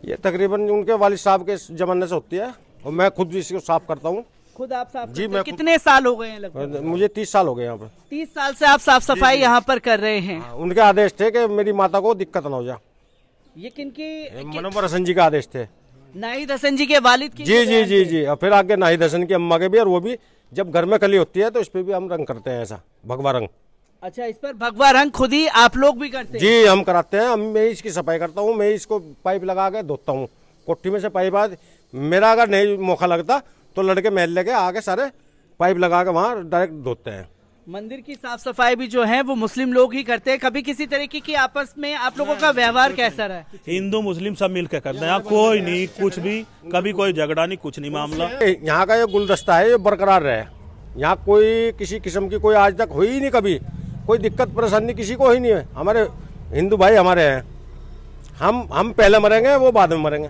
ये तकरीबन उनके वालिद साहब के जमाने से होती है और मैं खुद भी इसको साफ करता हूँ। खुद आप साफ जी, करते मैं हैं? कितने साल हो गए हैं लगभग? मुझे 30 साल हो गए यहाँ पर। 30 साल से आप साफ सफाई यहाँ पर कर रहे हैं। उनके आदेश थे कि मेरी माता को दिक्कत ना हो जाए। ये किनकी? मनोहर हसन जी का आदेश थे। नाहिद हसन जी के वालिद की? जी जी जी जी। और फिर आगे नाहिद हसन की अम्मा के भी, और वो भी जब घर में कली होती है तो इस पे भी हम रंग करते हैं, ऐसा भगवा रंग। अच्छा, इस पर भगवा रंग खुद ही आप लोग भी करते हैं? जी हम कराते हैं। मैं इसकी सफाई करता हूँ, मैं इसको पाइप लगा के धोता हूँ। कोठी में से पाइप आज मेरा अगर नहीं मौका लगता तो लड़के महल लेके आके सारे पाइप लगा के वहाँ डायरेक्ट धोते हैं। मंदिर की साफ सफाई भी जो है वो मुस्लिम लोग ही करते हैं। कभी किसी तरीके की आपस में आप लोगों का व्यवहार कैसा रहा है? हिंदू मुस्लिम सब मिलकर करते हैं, यहाँ कोई नहीं कुछ भी, कभी कोई झगड़ा नहीं, कुछ नहीं मामला। यहाँ का ये गुलदस्ता है, ये बरकरार रहे। यहाँ कोई किसी किस्म की कोई आज तक हुई ही नहीं, कभी कोई दिक्कत परेशानी किसी को ही नहीं है। हमारे हिंदू भाई हमारे हैं, हम पहले मरेंगे, वो बाद में मरेंगे।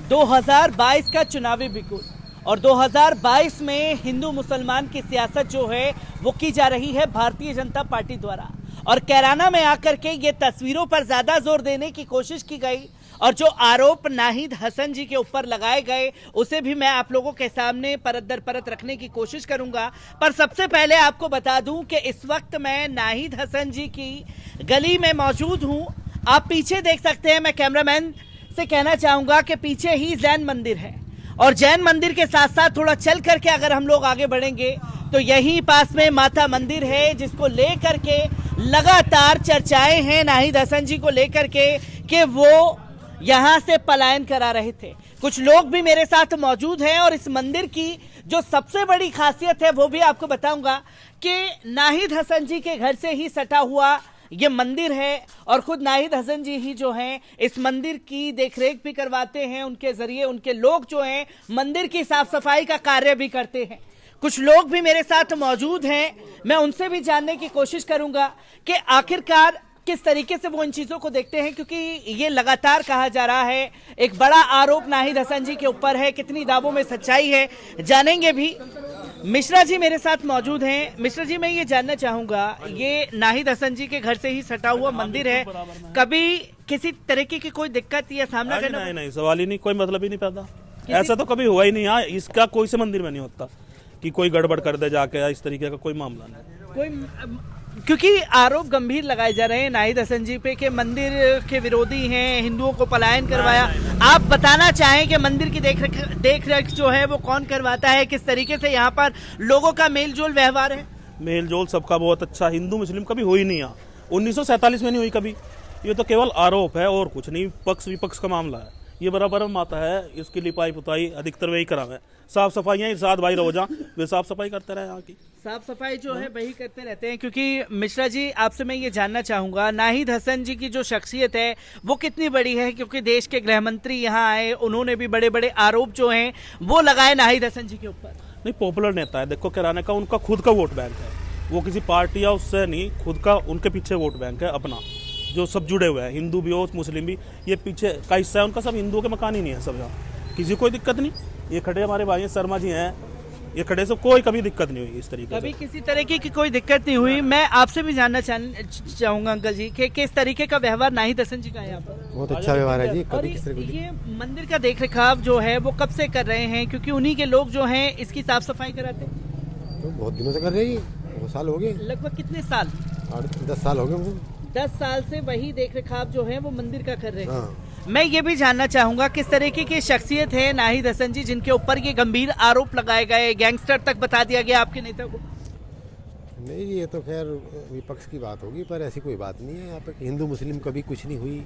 दो 2022 का चुनावी बिगुल और 2022 में हिंदू मुसलमान की सियासत जो है वो की जा रही है भारतीय जनता पार्टी द्वारा। और कैराना में आकर के ये तस्वीरों पर ज्यादा जोर देने की कोशिश की गई और जो आरोप नाहिद हसन जी के ऊपर लगाए गए उसे भी मैं आप लोगों के सामने परत दर परत रखने की कोशिश करूंगा। पर सबसे पहले आपको बता दूं कि इस वक्त मैं नाहिद हसन जी की गली में मौजूद हूं। आप पीछे देख सकते हैं। मैं कैमरामैन से कहना चाहूंगा कि पीछे ही जैन मंदिर है और जैन मंदिर के साथ साथ थोड़ा चल करके अगर हम लोग आगे बढ़ेंगे तो यहीं पास में माता मंदिर है, जिसको लेकर के लगातार चर्चाएं हैं नाहिद हसन जी को लेकर के कि वो यहां से पलायन करा रहे थे। कुछ लोग भी मेरे साथ मौजूद हैं और इस मंदिर की जो सबसे बड़ी खासियत है वो भी आपको बताऊंगा कि नाहिद हसन जी के घर से ही सटा हुआ ये मंदिर है और खुद नाहिद हसन जी ही जो हैं इस मंदिर की देखरेख भी करवाते हैं। उनके जरिए उनके लोग जो हैं मंदिर की साफ सफाई का कार्य भी करते हैं। कुछ लोग भी मेरे साथ मौजूद हैं, मैं उनसे भी जानने की कोशिश करूंगा कि आखिरकार किस तरीके से वो इन चीजों को देखते हैं, क्योंकि ये लगातार कहा जा रहा है एक बड़ा आरोप नाहिद हसन जी के ऊपर है। कितनी दावों में सच्चाई है जानेंगे भी। मिश्रा जी मेरे साथ मौजूद हैं। मिश्रा जी, मैं ये जानना चाहूंगा, ये नाहिद हसन जी के घर से ही सटा हुआ मंदिर है, कभी किसी तरीके की कोई दिक्कत या सामना करना? नहीं, सवाल ही नहीं, कोई मतलब ही नहीं पैदा। ऐसा तो कभी हुआ ही नहीं। यहाँ इसका कोई से मंदिर में नहीं होता कि कोई गड़बड़ कर दे जाके, इस तरीके का कोई मामला नहीं। कोई, क्योंकि आरोप गंभीर लगाए जा रहे हैं नाहिद हसन जी पे कि मंदिर के विरोधी हैं, हिंदुओं को पलायन करवाया। आप बताना चाहें कि मंदिर की देख रेख जो है वो कौन करवाता है, किस तरीके से यहाँ पर लोगों का मेल जोल व्यवहार है? मेल जोल सबका बहुत अच्छा, हिंदू मुस्लिम कभी हुई नहीं यहाँ, 1947 में नहीं हुई कभी। ये तो केवल आरोप है और कुछ नहीं, पक्ष विपक्ष का मामला है। ये बराबर माता है, इसकी लिपाई पुताई अधिकतर वही करा है। साफ सफाइयाँ साथ भाई रोजा वे साफ सफाई करते रहे, यहाँ की साफ सफाई जो है वही करते रहते हैं। क्योंकि मिश्रा जी, आपसे मैं ये जानना चाहूंगा, नाहिद हसन जी की जो शख्सियत है वो कितनी बड़ी है? क्योंकि देश के गृह मंत्री यहाँ आए, उन्होंने भी बड़े बड़े आरोप जो हैं वो लगाए नाहिद हसन जी के ऊपर। नहीं, पॉपुलर नेता है। देखो कैराना का उनका खुद का वोट बैंक है, वो किसी पार्टी या उससे नहीं, खुद का उनके पीछे वोट बैंक है अपना, जो सब जुड़े हुए हैं, हिंदू भी हो मुस्लिम भी। ये पीछे का हिस्सा है उनका, सब हिंदुओं के मकान ही नहीं है सब यहाँ, किसी को कोई दिक्कत नहीं। ये खड़े हमारे भाई शर्मा जी हैं, ये खड़े से कोई कभी दिक्कत नहीं हुई इस तरीके से। कभी किसी तरीके की कोई दिक्कत नहीं हुई। मैं आपसे भी जानना चाहूंगा अंकल जी कि किस तरीके का व्यवहार नाहिद हसन जी का है यहाँ पर? बहुत अच्छा व्यवहार है जी। और ये मंदिर का देख रेखाव जो है वो कब से कर रहे हैं? क्योंकि उन्हीं के लोग जो हैं इसकी साफ सफाई कराते हैं। तो बहुत दिनों से कर रहे हैं, बहुत साल हो गए। लगभग कितने साल? 10 साल हो गए। 10 साल से वही देख रेखाव जो है वो मंदिर का कर रहे हैं। हाँ। मैं ये भी जानना चाहूंगा किस तरीके की शख्सियत है नाहिद हसन जी जिनके ऊपर ये गंभीर आरोप लगाए गए, गैंगस्टर तक बता दिया गया आपके नेता को? नहीं, ये तो खैर विपक्ष की बात होगी, पर ऐसी कोई बात नहीं है। यहाँ पे हिंदू मुस्लिम कभी कुछ नहीं हुई,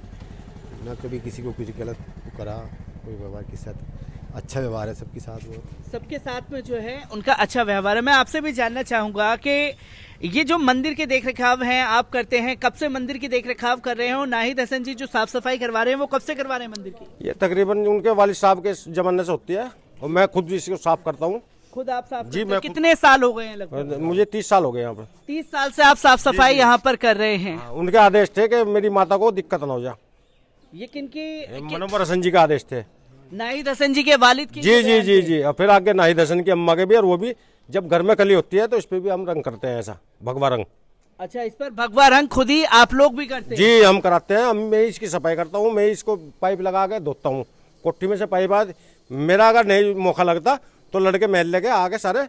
ना कभी किसी को कुछ गलत करा। कोई व्यवहार के साथ अच्छा व्यवहार है सबके साथ, वो सबके साथ में जो है उनका अच्छा व्यवहार है। मैं आपसे भी जानना चाहूंगा कि ये जो मंदिर के देख रेखाव हैं आप करते हैं, कब से मंदिर की देख रेखाव कर रहे हो? नाहिद हसन जी जो साफ सफाई करवा रहे हैं वो कब से करवा रहे हैं मंदिर की? ये तकरीबन उनके वालिद साहब के जमाने से होती है और मैं खुद भी इसको साफ करता हूँ। खुद आप साफ जी, करते हैं? कितने साल हो गए हैं लगभग? मुझे 30 साल हो गए यहाँ पर। 30 साल से आप साफ सफाई यहाँ पर कर रहे हैं। उनके आदेश थे कि मेरी माता को दिक्कत ना हो जाए। ये किनकी? मनोहर हसन जी का आदेश थे। नाहिद हसन जी के वालिद की? जी जी जी जी। और फिर आगे नाहिद हसन की अम्मा के भी, और वो भी जब घर में कली होती है तो इस पे भी हम रंग करते हैं, ऐसा भगवा रंग। अच्छा, इस पर भगवा रंग खुद ही आप लोग भी करते हैं? जी हम कराते हैं। मैं इसकी सफाई करता हूँ, मैं इसको पाइप लगा के धोता हूँ कोठी में से पाइप। आज मेरा अगर नहीं मौका लगता तो लड़के महल लेके आके सारे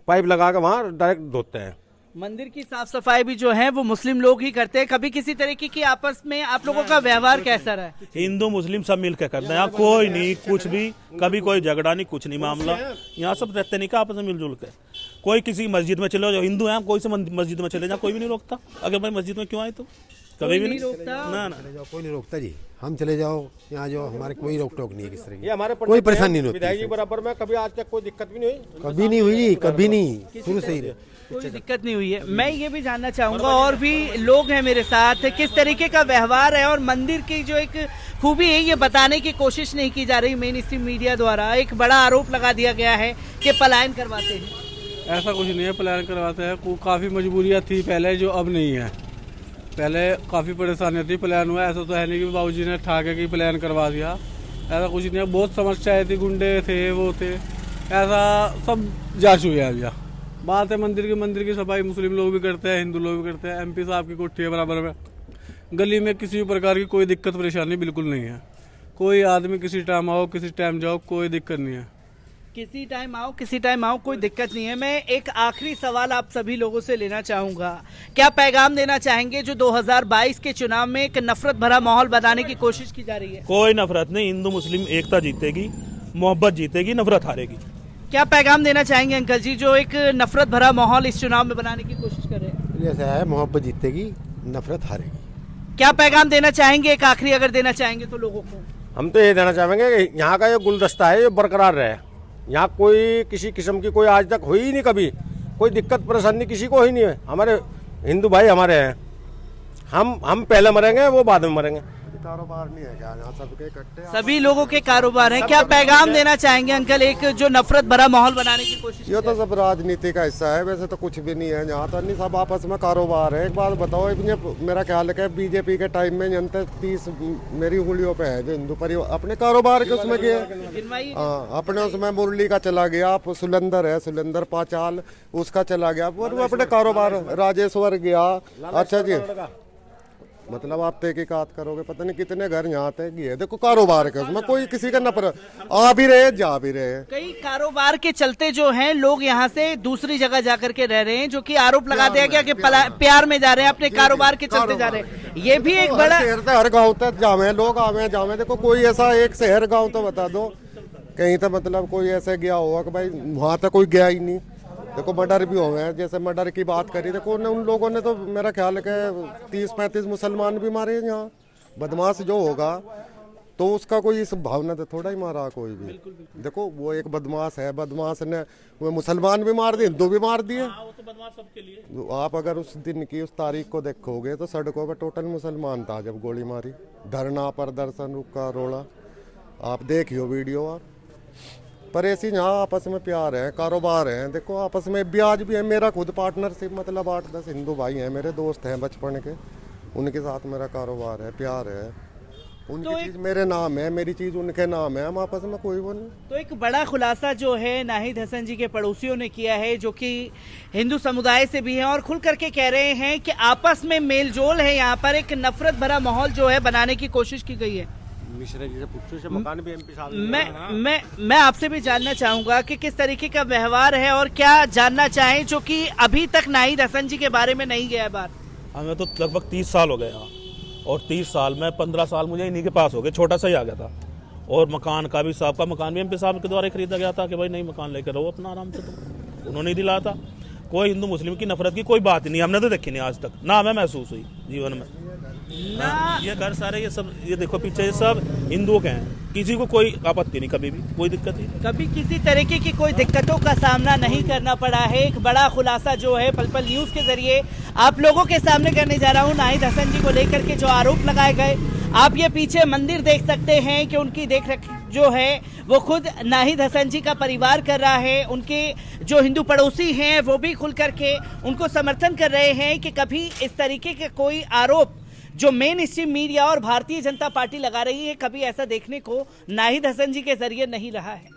पाइप लगा के वहाँ डायरेक्ट धोते हैं। मंदिर की साफ सफाई भी जो है वो मुस्लिम लोग ही करते हैं। कभी किसी तरीके की आपस में आप लोगों का व्यवहार कैसा रहा है? हिंदू मुस्लिम सब मिलकर करते हैं, यहाँ कोई नहीं कुछ भी, कभी कोई झगड़ा नहीं, कुछ नहीं मामला। यहाँ सब रहते नहीं का आपस में मिलजुल के। कोई किसी मस्जिद में चले जाओ, हिंदू हैं, कोई से मस्जिद में चले जाओ, कोई भी नहीं रोकता। अगर भाई मस्जिद में क्यों आए तो कभी भी नहीं रोकता। ना ना चले जाओ, कोई नहीं रोकता जी। हम चले जाओ, यहाँ जो हमारे कोई रोक टोक नहीं है किस तरह की। ये हमारे कोई परेशानी नहीं होती विधायक जी इससे। बराबर में कभी आज तक कोई दिक्कत भी नहीं हुई। कभी नहीं हुई जी, कभी नहीं, शुरू से ही रहे। कोई दिक्कत नहीं हुई है। मैं ये भी जानना चाहूंगा, और भी लोग हैं मेरे साथ, किस तरीके का व्यवहार है और मंदिर की जो एक खूबी है ये बताने की कोशिश नहीं की जा रही मेन स्ट्रीम मीडिया द्वारा। एक बड़ा आरोप लगा दिया गया है कि पलायन करवाते हैं। ऐसा कुछ नहीं है, प्लान करवाते हैं। काफ़ी मजबूरियाँ थी पहले जो अब नहीं है। पहले काफ़ी परेशानियाँ थी, प्लान हुआ। ऐसा तो है नहीं कि बाबूजी ने ठाके की प्लान करवा दिया, ऐसा कुछ नहीं है। बहुत समस्याएं थी, गुंडे थे, वो थे, ऐसा सब जांच हुई है अभी। बात है मंदिर की सफाई मुस्लिम लोग भी करते हैं, हिंदू लोग भी करते हैं। एमपी साहब की कोठी है बराबर में। गली में किसी भी प्रकार की कोई दिक्कत परेशानी बिल्कुल नहीं है। कोई आदमी किसी टाइम आओ, किसी टाइम जाओ, कोई दिक्कत नहीं है। किसी टाइम आओ, किसी टाइम आओ, कोई दिक्कत नहीं है। मैं एक आखिरी सवाल आप सभी लोगों से लेना चाहूंगा, क्या पैगाम देना चाहेंगे जो 2022 के चुनाव में एक नफरत भरा माहौल बनाने की कोशिश की जा रही है? कोई नफरत नहीं, हिंदू मुस्लिम एकता जीतेगी, मोहब्बत जीतेगी, नफरत हारेगी। क्या पैगाम देना चाहेंगे अंकल जी जो एक नफरत भरा माहौल इस चुनाव में बनाने की कोशिश कर रहे हैं? ऐसा है, मोहब्बत जीतेगी, नफरत हारेगी। क्या पैगाम देना चाहेंगे, एक आखिरी अगर देना चाहेंगे तो लोगों को? हम तो ये देना चाहेंगे कि यहाँ का ये गुलदस्ता है ये बरकरार रहे। यहाँ कोई किसी किस्म की कोई आज तक हुई ही नहीं, कभी कोई दिक्कत परेशानी किसी को ही नहीं है। हमारे हिंदू भाई हमारे हैं, हम पहले मरेंगे वो बाद में मरेंगे। कारोबार नहीं है क्या यहाँ सबके इकट्ठे? सभी लोगों के कारोबार हैं। क्या पैगाम देना चाहेंगे अंकल एक जो नफरत भरा माहौल बनाने की कोशिश? ये तो सब राजनीति का हिस्सा है, वैसे तो कुछ भी नहीं है यहाँ तो। नहीं, सब आपस में कारोबार है। एक बात बताओ, मेरा ख्याल है कि बीजेपी के टाइम में जनता 30 मेरी उंगलियों पे है जो हिंदू परिवार अपने कारोबार के उसमें किए। हाँ, अपने उसमें मुरली का चला गया, सुलंदर है, सुलंदर पाचाल उसका चला गया, वो अपने कारोबार। राजेश्वर गया। अच्छा जी, मतलब आप तहकीकात करोगे, पता नहीं कितने घर यहाँ तक है। देखो कारोबार के उसमें कोई किसी का नफरत आ भी रहे जा भी रहे। कई कारोबार के चलते जो हैं लोग यहाँ से दूसरी जगह जाकर के रह रहे हैं, जो कि आरोप लगा दिया गया कि प्यार में जा रहे हैं, अपने कारोबार के चलते जा रहे हैं। ये भी एक बड़ा शहर से हर गांव तक जावे लोग, आवे जावे। देखो कोई ऐसा एक शहर गांव तो बता दो कहीं तो मतलब कोई ऐसा गया होगा कि भाई वहां तक कोई गया ही नहीं। देखो मर्डर भी हुए हैं, जैसे मर्डर की बात करी, देखो उन लोगों ने तो मेरा ख्याल है कि 30-35 मुसलमान भी मारे हैं यहाँ। बदमाश जो होगा तो उसका कोई इस भावना तो थोड़ा ही मारा कोई भी। देखो वो एक बदमाश है, बदमाश ने वो मुसलमान भी मार दिए, हिंदू भी मार दिए। आप अगर उस दिन की उस तारीख को देखोगे तो सड़कों पर टोटल मुसलमान था जब गोली मारी। धरना प्रदर्शन रुका रोड़ा, आप देखियो वीडियो। आप पर ऐसी यहाँ आपस में प्यार है, कारोबार है। देखो आपस में ब्याज भी है। मेरा खुद पार्टनरशिप मतलब 8-10 हिंदू भाई हैं, मेरे दोस्त हैं बचपन के, उनके साथ मेरा कारोबार है, प्यार है। उनकी चीज मेरे नाम है, मेरी चीज उनके नाम है, हम आपस में कोई वो नहीं। तो एक बड़ा खुलासा जो है नाहिद हसन जी के पड़ोसियों ने किया है, जो कि हिंदू समुदाय से भी हैं और खुल करके कह रहे हैं कि आपस में मेलजोल है, यहाँ पर एक नफरत भरा माहौल जो है बनाने की कोशिश की गई है। मिश्रा जी से पूछो, से मकान भी एमपी साहब मैं आपसे भी जानना चाहूंगा कि किस तरीके का व्यवहार है और क्या जानना चाहें जो कि अभी तक नाहिद हसन जी के बारे में नहीं गया है बात। हमें तो लगभग 30 साल हो गए यहाँ, और 30 साल में 15 साल मुझे इन्हीं के पास हो गए, छोटा सा ही आ गया था। और मकान का भी, साहब का मकान भी एमपी साहब के द्वारा खरीदा गया था कि भाई नहीं मकान लेकर रहो अपना आराम से, तो उन्होंने ही दिलाया था। कोई हिंदू मुस्लिम की नफरत की कोई बात नहीं, हमने तो देखी नहीं आज तक, ना हमें महसूस हुई जीवन में ना। ये घर सारे ये सब ये देखो पीछे ये सब हिंदुओं के हैं, किसी को कोई आपत्ति नहीं, कभी भी कोई दिक्कत नहीं, कभी किसी तरीके की कोई दिक्कतों का सामना नहीं करना पड़ा है। एक बड़ा खुलासा जो है पल पल न्यूज के जरिए आप लोगों के सामने करने जा रहा हूँ नाहिद हसन जी को लेकर के जो आरोप लगाए गए। आप ये पीछे मंदिर देख सकते हैं कि उनकी देखरेख जो है वो खुद नाहिद हसन जी का परिवार कर रहा है। उनके जो हिंदू पड़ोसी हैं वो भी खुल करके उनको समर्थन कर रहे हैं कि कभी इस तरीके के कोई आरोप जो मेन स्ट्रीम मीडिया और भारतीय जनता पार्टी लगा रही है, कभी ऐसा देखने को नाहिद हसन जी के जरिए नहीं रहा है।